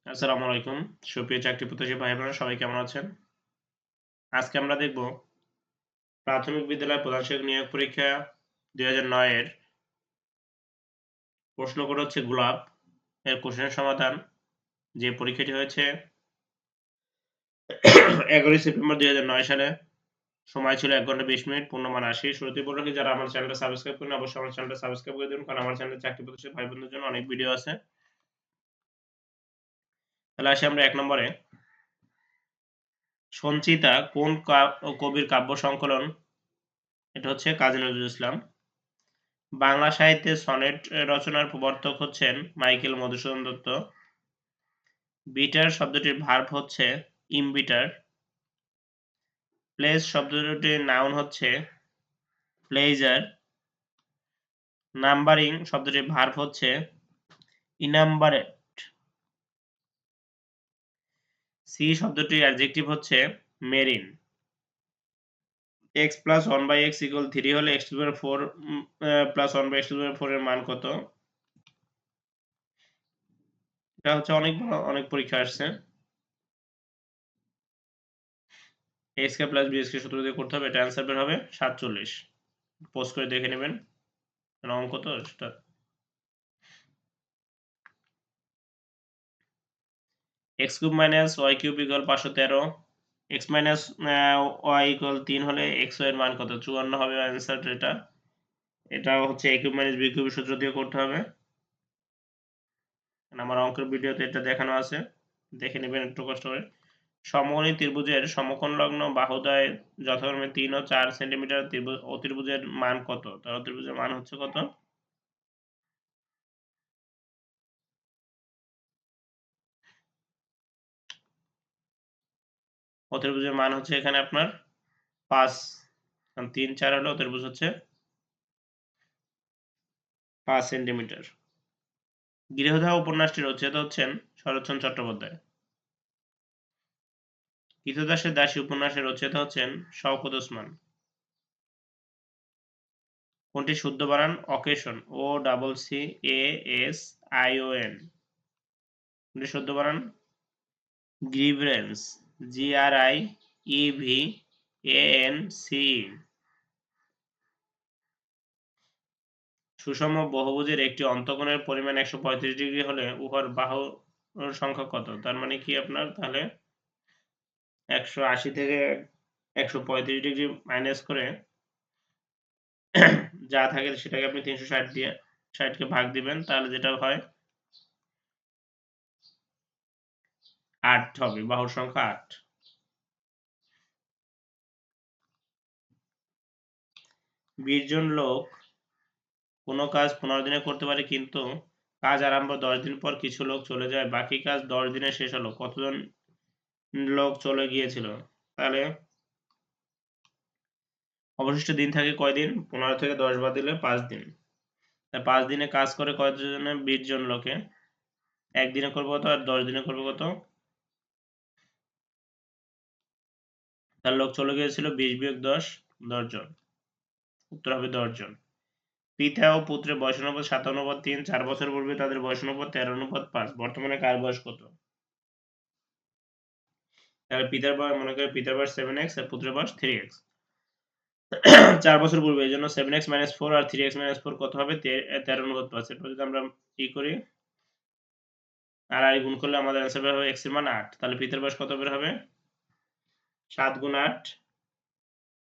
আসসালামু আলাইকুম। সুপ্রিয় চাকরি প্রত্যাশী ভাই বোনেরা সবাই কেমন আছেন? আজকে আমরা দেখব প্রাথমিক বিদ্যালয় প্রধান শিক্ষক নিয়োগ পরীক্ষা ২০০৯ এর প্রশ্ন কোড হচ্ছে গোলাপ এর কোশ্চেনের সমাধান। যে পরীক্ষাটি হয়েছে ১১ই সেপ্টেম্বর ২০০৯ সালে। সময় ছিল ১ ঘন্টা ২০ মিনিট, পূর্ণমান ৮০। শুরুতেই বলে রাখি যারা আমার চ্যানেলটা সাবস্ক্রাইব করেনি অবশ্যই আমার চ্যানেলটা সাবস্ক্রাইব করে দিন কারণ আমার চ্যানেলে চাকরি প্রত্যাশী ভাই বোনদের জন্য অনেক ভিডিও আছে। তাহলে আসি আমরা ১ নম্বরে। সঞ্চিতা কোন কবির কাব্য সংকলন? এটা হচ্ছে কাজী নজরুল ইসলাম। বাংলা সাহিত্যে সনেট রচনার প্রবর্তক হচ্ছেন মাইকেল মধুসূদন দত্ত। বিটার শব্দটির ভার্ব হচ্ছে ইমবিটার। প্লেস শব্দটির নাউন হচ্ছে প্লেজার। নাম্বারিং শব্দটির ভার্ব হচ্ছে ইনাম্বারেট। সি শব্দটির অ্যাডজেক্টিভ হচ্ছে marine. x plus 1/x equal 3 হলে x to the power 4 plus 1/x to the power 4 এর মান কত? এটা হচ্ছে অনেক পরীক্ষা আসছে। a square plus b square সূত্র দিয়ে করতে হবে। এটা অ্যান্সার বের হবে 47। পোস্ট করে দেখে নেবেন। অঙ্ক তো সেটা। x cube minus y cube equal 513। x minus y equal 3 হলে x এর মান কত? 54 হবে অ্যান্সার এটা। এটা হচ্ছে a কিউব মাইনাস b কিউবের সূত্র দিয়ে করতে হবে। আমার অঙ্কের ভিডিওতে এটা দেখানো আছে, দেখে নেবেন একটু কষ্ট করে। সমকোণী ত্রিভুজের সমকোণ লগ্ন বাহুদ্বয় যথাক্রমে 3 ও 4 সেন্টিমিটার। অতিভুজের মান কত? তার অতিভুজের মান হচ্ছে কত? অতিভুজের মান হচ্ছে এখানে আপনার 5, 3 4 হলে অতিভুজ হচ্ছে 5 সেন্টিমিটার। গৃহদাহ উপন্যাসটির রচয়িতা হচ্ছেন শরৎচন্দ্র চট্টোপাধ্যায়। ক্রীতদাসের দাসী উপন্যাসের রচয়িতা হচ্ছেন শওকত ওসমান। কোনটি শুদ্ধ বানান? Occasion, OCCASION। কোনটি শুদ্ধ বানান? Grievance, GRIEVANCE। সুষম বহুভুজের একটি অন্তঃকোণের পরিমাণ 135 ডিগ্রি হলে উহার বাহুর সংখ্যা কত? তার মানে কি আপনার তাহলে 180 থেকে 135 ডিগ্রি মাইনাস করে যা থাকে সেটাকে আপনি 360 দিয়ে 60 কে ভাগ দিবেন, তাহলে যেটা হয় 8 হবে, বাহুর সংখ্যা 8। বিশ জন লোক কোনো কাজ 15 দিনে করতে পারে কিন্তু কাজ আরম্ভ 10 দিন পর কিছু লোক চলে যায়, বাকি কাজ 10 দিনে শেষ হলো। কতজন লোক চলে গিয়েছিল? তাহলে অবশিষ্ট দিন থাকে কয়দিন? 15 থেকে 10 বাদ দিলে 5 দিন। 5 দিনে কাজ করে কয়জনে? 20 জন লোকে। একদিনে করবে কত আর 10 দিনে করবে কত? তার লোক চলে গিয়েছিল 20 বিয়োগ 10, 10 জন। উত্তর হবে 10 জন। পিতা ও পুত্রের বয়স অনুপাত 7:3। 4 বছর পূর্বে তাদের বয়স অনুপাত 13:5। বর্তমানে কার বয়স কত? তাহলে পিতার বয়স, মনে করি পিতার বয়স 7x আর পুত্রের বয়স 3x। 4 বছর পূর্বে, এই জন্য 7x - 4 আর 3x - 4 কত হবে? 13:5। এটা যদি আমরা কি করি আর গুণ করলে আমাদের অ্যান্সার বের হবে x এর মান 8। তাহলে পিতার বয়স কত বের হবে? 7 গুণ 8,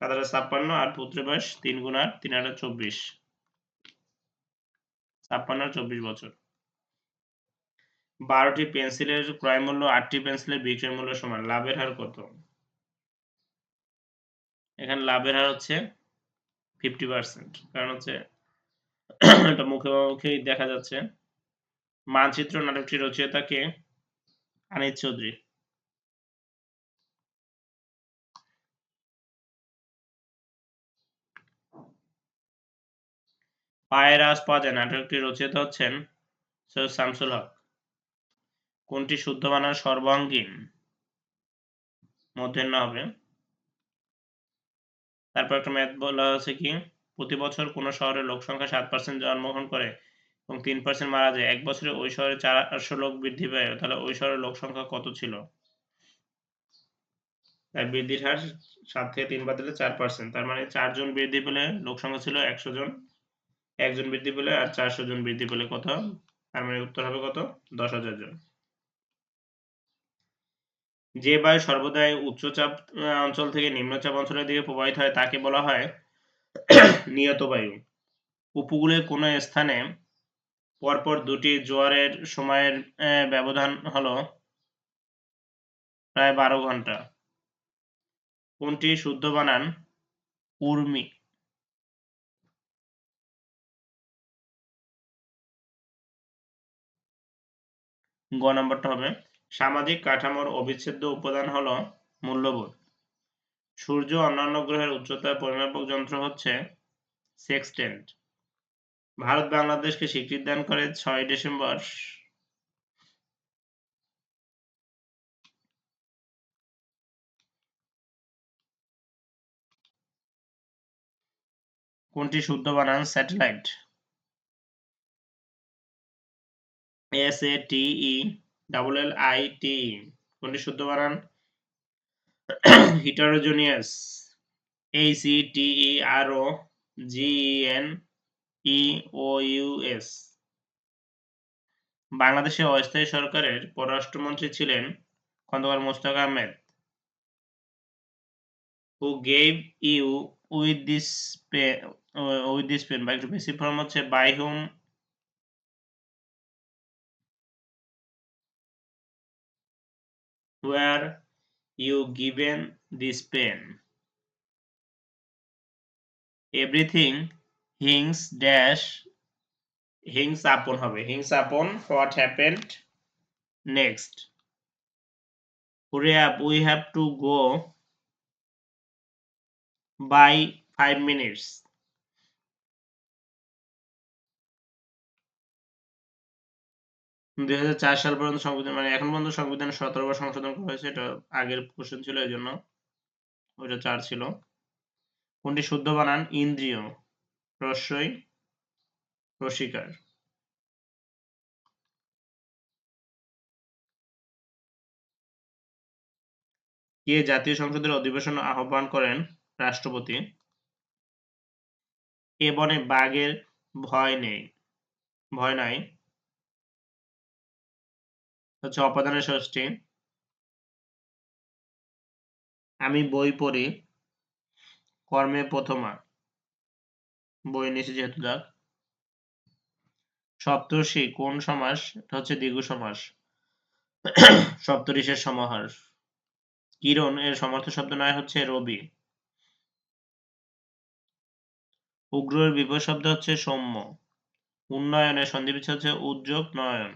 7 8 56, আর পুত্রের বয়স 3 গুণ 8, 3 8 24। 56 আর 24 বছর। 12টি পেন্সিলের ক্রয় মূল্য 8টি পেন্সিলের বিক্রয় মূল্য সমান। লাভের হার কত? এখানে লাভের হার হচ্ছে 50%, কারণ হচ্ছে এটা মুখেই দেখা যাচ্ছে। মানচিত্র নাটকটির রচয়িতা কে? আনিস চৌধুরী। পায়ের আওয়াজ পাওয়া যায় নাটকটির রচয়িতা হচ্ছেন সৈয়দ শামসুল হক। কোনটি শুদ্ধ বানান সর্বাঙ্গীন? মূর্ধন্য হবে। তারপর একটা ম্যাথ বলা হচ্ছে কি, প্রতি বছর কোন শহরে লোক সংখ্যা 7% জন্মগ্রহণ করে এবং 3% মারা যায়, এক বছরে ওই শহরে 400 লোক বৃদ্ধি পায়, তাহলে ওই শহরের লোক সংখ্যা কত ছিল? তাই বৃদ্ধির হার 7 থেকে 3 বাদ দিলে 4%, তার মানে 4 জন বৃদ্ধি পেলে লোক সংখ্যা ছিল 100 জন, 1 জন বৃদ্ধি পেলে আর 400 জন বৃদ্ধি পেলে কত? তার মানে উত্তর হবে কত? 10,000 জন। যে বায়ু সর্বদাই উচ্চচাপ অঞ্চল থেকে নিম্নচাপ অঞ্চলের দিকে প্রবাহিত হয় তাকে বলা হয় নিয়ত বায়ু। উপকূলের কোন স্থানে পরপর দুটি জোয়ারের সময়ের ব্যবধান হলো প্রায় 12 ঘন্টা। কোনটি শুদ্ধ বানান? উর্মি। গ নম্বরটা হবে সামাজিক কাঠামোর অবিচ্ছেদ্য উপাদান হলো মূল্যবোধ। সূর্য অন্যান্য গ্রহের উচ্চতার পরিমাপক যন্ত্র হচ্ছে সেক্সটেন্ট। ভারত বাংলাদেশকে স্বীকৃতি দান করে 6 ডিসেম্বর। কোনটি শুদ্ধ বানান? স্যাটেলাইট। SATELLITE। কোনটি শুদ্ধ বানান? হিটারোজিনিয়াস। HETEROGENEOUS। বাংলাদেশের অস্থায়ী সরকারের পররাষ্ট্রমন্ত্রী ছিলেন Khandakar Mostaq Ahmed. Who gave you with this pen? বা একটু বেশি ফর্ম হচ্ছে by whom were you given this pen? Everything hangs upon হবে hangs upon what happened next. Hurry up, we have to go by 5 minutes. সাল পর্যন্ত সংবিধান মানে এখন পর্যন্ত সংবিধান 17 বার সংশোধন করা হয়েছে, এটা আগের কোশ্চেন ছিল এই জন্য ওইটা 4 ছিল। কোনটি শুদ্ধ বানান? ইন্দ্রিয়, রস্বই রসিকার। কে জাতীয় সংসদের অধিবেশন আহ্বান করেন? রাষ্ট্রপতি। এ বনে বাঘের ভয় নাই হচ্ছে অপাদানের ষষ্ঠী। আমি বই পড়ি কর্মে প্রথমা, বই নিচে যেহেতু দাগ। সপ্তর্ষি কোন সমাস? এটা হচ্ছে দ্বিগু সমাস। সপ্তর্ষির সমাহার। কিরণ এর সমার্থক শব্দ নয় হচ্ছে রবি। উগ্র এর বিপরীত শব্দ হচ্ছে সৌম্য। উন্নয়নের সন্ধিবিচ্ছেদ হচ্ছে উদ্যোগ নয়ন।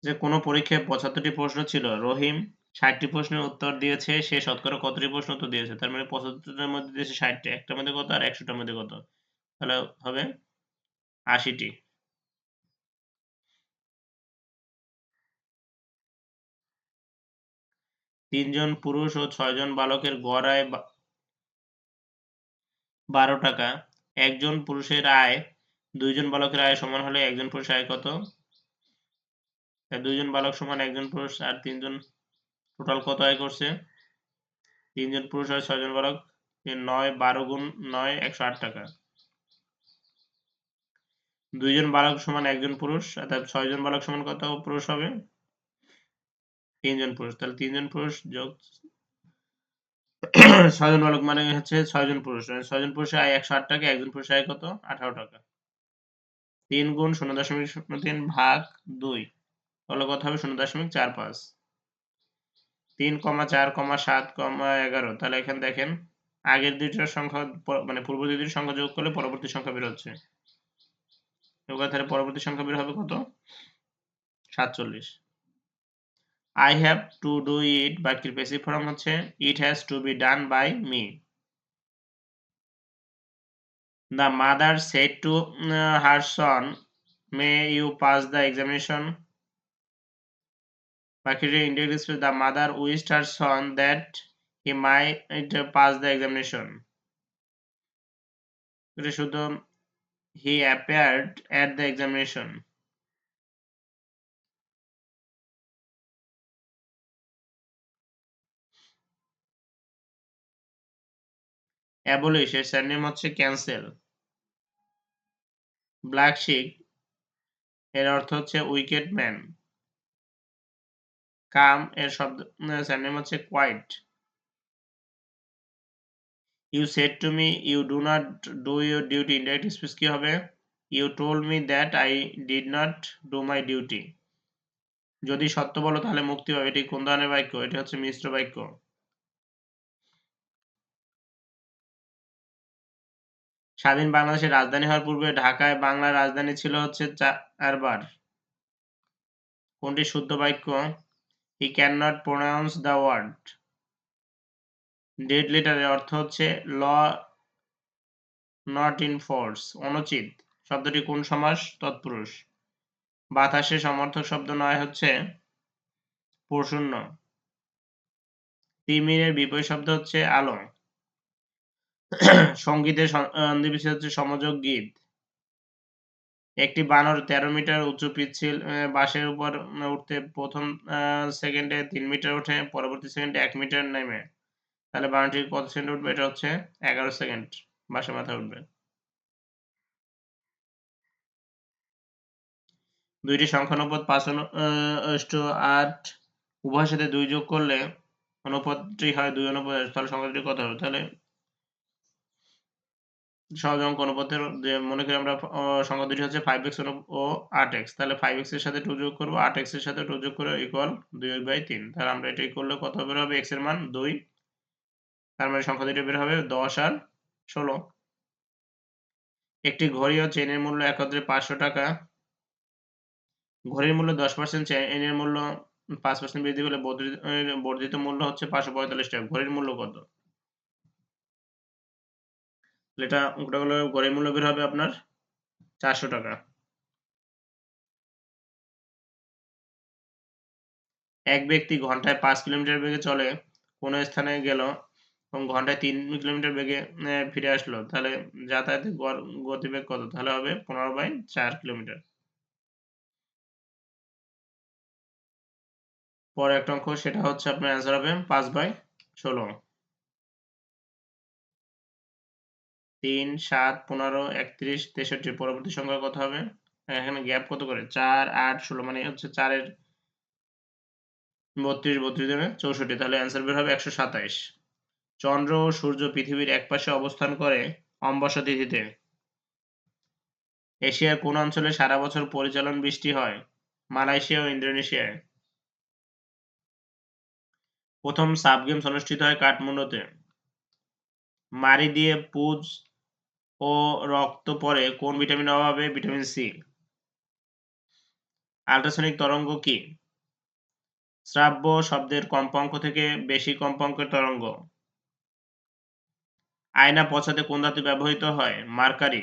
যে কোনো পরীক্ষায় 75টি প্রশ্ন ছিল, রহিম 60টি প্রশ্নের উত্তর দিয়েছে, সে শতকরা কতটি প্রশ্ন উত্তর দিয়েছে? তার মানে 75টার মধ্যে দিয়েছে 60টা, একটার মধ্যে কত আর 100টার মধ্যে কত? তাহলে হবে 80টি। তিনজন পুরুষ ও 6 জন বালকের গড় আয় 12 টাকা। একজন পুরুষের আয় 2 জন বালকের আয় সমান হলে একজন পুরুষের আয় কত? 2 জন বালক সমান 1 জন পুরুষ আর 3 জন টোটাল কত আয় করছে? 3 জন পুরুষ আর 6 জন বালক, 9 12 গুণ 9 108 টাকা। 2 জন বালক সমান 1 জন পুরুষ, অর্থাৎ 6 জন বালক সমান কত পুরুষ হবে? 3 জন পুরুষ। তাহলে 3 জন পুরুষ যোগ 6 জন বালক মানে হচ্ছে 6 জন পুরুষ। 6 জন পুরুষের আয় 108 টাকা, একজন পুরুষের আয় কত? 18 টাকা। 3 গুণ 0.03 ভাগ 2 তাহলে কত হবে? 0.45। 3, 4, 7, 11। তাহলে এখানে দেখেন আগের দুইটার সংখ্যা মানে পূর্ব দুইটির সংখ্যা যোগ করলে পরবর্তী সংখ্যা বের হচ্ছে। তাহলে পরবর্তী সংখ্যা বের হবে কত? 47। I have to do it বাক্যের প্যাসিভ ফর্ম হচ্ছে it has to be done by me. The mother said to her son, may you pass the examination. বাক্যের indirect speech, the mother wished her son that he might pass the examination. এটা শুধু He appeared at the examination. Abolish এর surname হচ্ছে cancel. Black Sheep এর অর্থ হচ্ছে wicket man. Calm এর surname হচ্ছে quiet. You said to me you do not do your duty. Indirect speech কি হবে? You told me that I did not do my duty. যদি সত্য বলো তাহলে মুক্তি পাবে, এটি কোন ধরনের বাক্য? এটি হচ্ছে মিশ্র বাক্য। স্বাধীন বাংলাদেশের রাজধানী হওয়ার পূর্বে ঢাকায় বাংলার রাজধানী ছিল হচ্ছে 4 বার। কোনটি শুদ্ধ বাক্য? He cannot pronounce the word. Dead লেটারের অর্থ হচ্ছে ল নট ইন ফোর্স, অনুচিত। শব্দটি কোন সমাস? তৎপুরুষ। বাতাসে সমর্থক শব্দ নয় হচ্ছে প্রশূন্য। তিমিরের বিপরীত শব্দ হচ্ছে আলো। সঙ্গীতের সন্ধিবিচ্ছেদ হচ্ছে সমযোগ গীত। একটি বানর 13 মিটার উঁচু পিচ্ছিল বাঁশের উপর উঠতে প্রথম সেকেন্ডে 3 মিটার ওঠে, পরবর্তী সেকেন্ডে 1 মিটার নেমে। তাহলে বানরটি কত সেকেন্ডে উঠবে? এটা হচ্ছে 11 সেকেন্ড বাঁশের মাথায় উঠবে। দুইটি সংখ্যা অনুপাত 5:8 উভয়ের সাথে 2 যোগ করলে অনুপাতটি হয় 2:8। তাহলে সংখ্যাটি কত হবে? তাহলে সহজ অঙ্ক অনুপাতের যে মনে করি আমরা সংখ্যা দুটি হচ্ছে 5x ও 8x। তাহলে 5x এর সাথে 2 যোগ করব, 8x এর সাথে 2 যোগ করে ইকুয়াল 2/3। তাহলে আমরা এটাই করলে কত বের হবে? x এর মান 2। তার মানে সংখ্যা দুটি বের হবে 10 আর 16। একটি ঘড়ি ও চেইনের মূল্য একত্রে 500 টাকা। ঘড়ির মূল্য 10%, চেইনের মূল্য 5% বৃদ্ধি পেলে বর্ধিত মূল্য হচ্ছে 545 টাকা। ঘড়ির মূল্য কত? এটা অঙ্কটা হলো ঘড়ির মূল্য বের হবে আপনার 400 টাকা। এক ব্যক্তি ঘন্টায় 5 কিলোমিটার বেগে চলে কোনো স্থানে গেল এবং ঘন্টায় 3 কিলোমিটার বেগে ফিরে আসলো, তাহলে যাতায়াতের গতিবেগ কত? তাহলে হবে 15/4 কিলোমিটার। পরে একটা অঙ্ক, সেটা হচ্ছে আপনার অ্যান্সার হবে 5/16। 3, 7, 15, 31, 63। পরবর্তী সংখ্যা কত হবে? এখানে গ্যাপ কত করে? 4, 8, 16, মানে হচ্ছে 4 এর 32, 32 এর 64। তাহলে অ্যান্সার বের হবে 127। চন্দ্র ও সূর্য পৃথিবীর একপাশে অবস্থান করে অমাবস্যা তিথিতে। এশিয়ার কোন অঞ্চলে সারা বছর পরিচালন বৃষ্টি হয়? মালয়েশিয়া ও ইন্দোনেশিয়ায়। প্রথম সাব গেমস অনুষ্ঠিত হয় কাঠমান্ডুতে। মাড়ি দিয়ে পুজ ও রক্ত পড়ে কোন ভিটামিনের অভাবে? Vitamin C. আল্ট্রাসনিক তরঙ্গ কি? শ্রাব্য শব্দের কম্পাঙ্ক থেকে বেশি কম্পাঙ্কের তরঙ্গ। আয়না পৌঁছাতে কোন ধাতু ব্যবহৃত হয়? মার্কারি।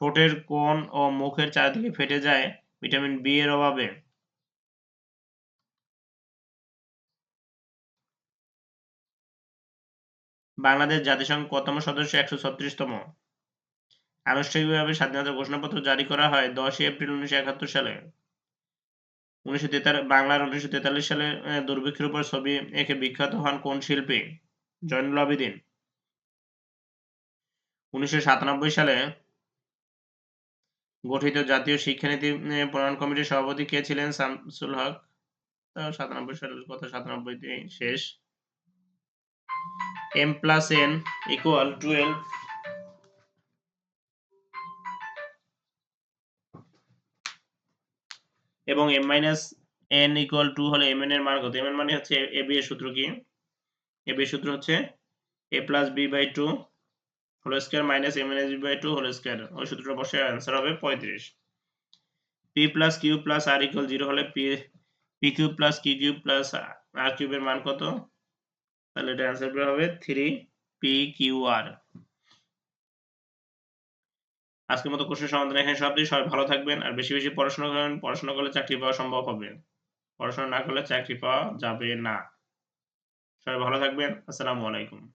ঠোঁটের কোণ ও মুখের চারদিকে ফেটে যায় ভিটামিন বি এর অভাবে। বাংলাদেশ জাতিসংঘ কতম সদস্য? 136তম। আনুষ্ঠানিকভাবে স্বাধীনতার ঘোষণাপত্র জারি করা হয় 10 এপ্রিল 1971 সালে। বাংলার 1943 সালে দুর্ভিক্ষের উপর ছবি এঁকে বিখ্যাত হন কোন শিল্পী? জয়নুল আবেদিন। 1997 সালে গঠিত জাতীয় শিক্ষানীতি প্রণয়ন কমিটির সভাপতি কে ছিলেন? শামসুল হক। 97 সালের কথা 97-তেই শেষ। m+n = 12 এবং m-n = 2 হলে mn এর মান কত? mn মানে হচ্ছে ab এর সূত্র কি? ab এর সূত্র হচ্ছে a+b/2 whole square minus m-n(b/2) whole square. ওই সূত্রটা বসে অ্যান্সার হবে 35। p+q+r = 0 হলে pq+q+r³ এর মান কত? তাহলে এটা অ্যান্সার বের হবে 3pqr। আজকের মতো কোশ্চেন সমাধান এখানে সমাপ্তি। সবাই ভালো থাকবেন আর বেশি বেশি পড়াশোনা করবেন। পড়াশোনা করলে চাকরি পাওয়া সম্ভব হবে, পড়াশোনা না করলে চাকরি পাওয়া যাবে না। সবাই ভালো থাকবেন। আসসালামু আলাইকুম।